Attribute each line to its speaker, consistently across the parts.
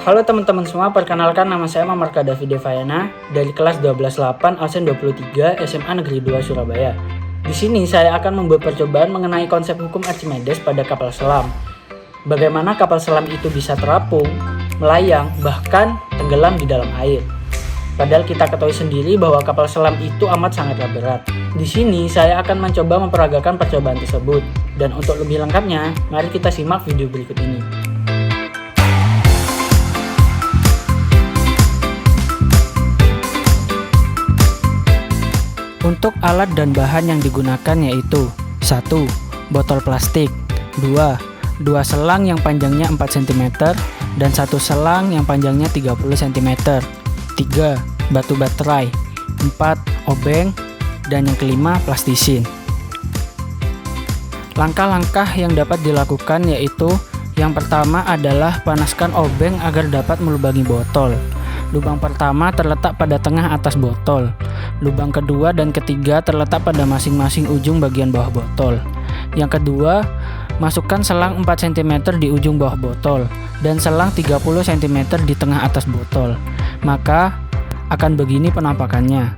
Speaker 1: Halo teman-teman semua, perkenalkan nama saya Mamarka Davide Vayana dari kelas 12-8 absen 23 SMA Negeri 2 Surabaya. Di sini saya akan membuat percobaan mengenai konsep hukum Archimedes pada kapal selam. Bagaimana kapal selam itu bisa terapung, melayang, bahkan tenggelam di dalam air. Padahal kita ketahui sendiri bahwa kapal selam itu amat sangatlah berat. Di sini saya akan mencoba memperagakan percobaan tersebut. Dan untuk lebih lengkapnya, mari kita simak video berikut ini. Untuk alat dan bahan yang digunakan yaitu 1. Botol plastik 2. Dua selang yang panjangnya 4 cm dan 1 selang yang panjangnya 30 cm 3. Batu baterai 4. Obeng dan yang kelima plastisin. Langkah-langkah yang dapat dilakukan yaitu yang pertama adalah panaskan obeng agar dapat melubangi botol. Lubang pertama terletak pada tengah atas botol. Lubang kedua dan ketiga terletak pada masing-masing ujung bagian bawah botol. Yang kedua, masukkan selang 4 cm di ujung bawah botol dan selang 30 cm di tengah atas botol. Maka akan begini penampakannya.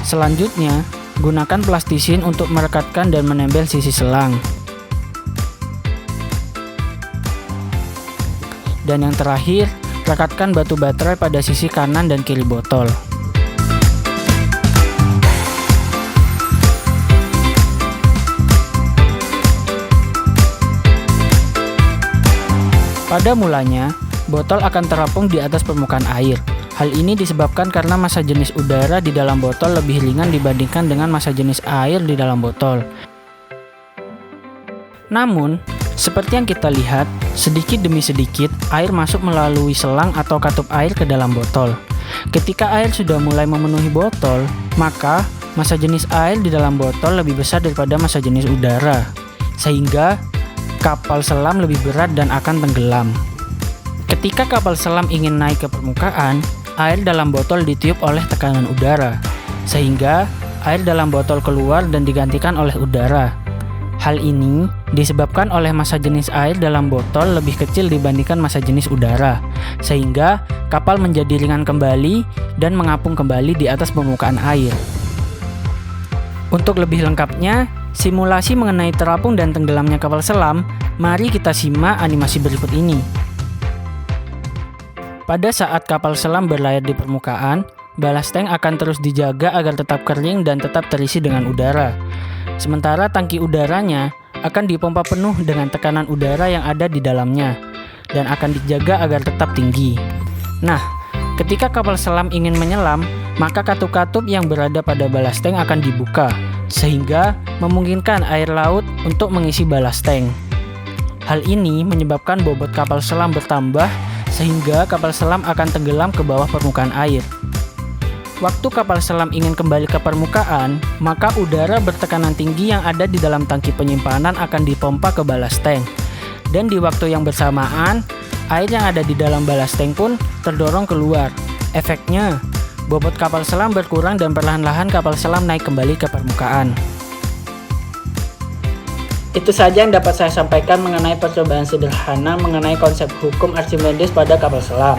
Speaker 1: Selanjutnya, gunakan plastisin untuk merekatkan dan menempel sisi selang. Dan yang terakhir, rekatkan batu baterai pada sisi kanan dan kiri botol. Pada mulanya, botol akan terapung di atas permukaan air. Hal ini disebabkan karena massa jenis udara di dalam botol lebih ringan dibandingkan dengan massa jenis air di dalam botol. Namun, seperti yang kita lihat, sedikit demi sedikit air masuk melalui selang atau katup air ke dalam botol. Ketika air sudah mulai memenuhi botol, maka massa jenis air di dalam botol lebih besar daripada massa jenis udara, sehingga kapal selam lebih berat dan akan tenggelam. Ketika kapal selam ingin naik ke permukaan, air dalam botol ditiup oleh tekanan udara, sehingga air dalam botol keluar dan digantikan oleh udara. Hal ini disebabkan oleh massa jenis air dalam botol lebih kecil dibandingkan massa jenis udara, sehingga kapal menjadi ringan kembali dan mengapung kembali di atas permukaan air. Untuk lebih lengkapnya, simulasi mengenai terapung dan tenggelamnya kapal selam, mari kita simak animasi berikut ini. Pada saat kapal selam berlayar di permukaan, balas tank akan terus dijaga agar tetap kering dan tetap terisi dengan udara. Sementara tangki udaranya akan dipompa penuh dengan tekanan udara yang ada di dalamnya dan akan dijaga agar tetap tinggi. Nah, ketika kapal selam ingin menyelam, maka katup-katup yang berada pada balas tank akan dibuka, sehingga memungkinkan air laut untuk mengisi balas tank. Hal ini menyebabkan bobot kapal selam bertambah, sehingga kapal selam akan tenggelam ke bawah permukaan air. Waktu kapal selam ingin kembali ke permukaan, maka udara bertekanan tinggi yang ada di dalam tangki penyimpanan akan dipompa ke balas tank. Dan di waktu yang bersamaan, air yang ada di dalam balas tank pun terdorong keluar. Efeknya, bobot kapal selam berkurang dan perlahan-lahan kapal selam naik kembali ke permukaan. Itu saja yang dapat saya sampaikan mengenai percobaan sederhana mengenai konsep hukum Archimedes pada kapal selam.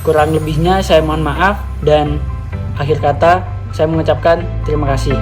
Speaker 1: Kurang lebihnya saya mohon maaf dan akhir kata saya mengucapkan terima kasih.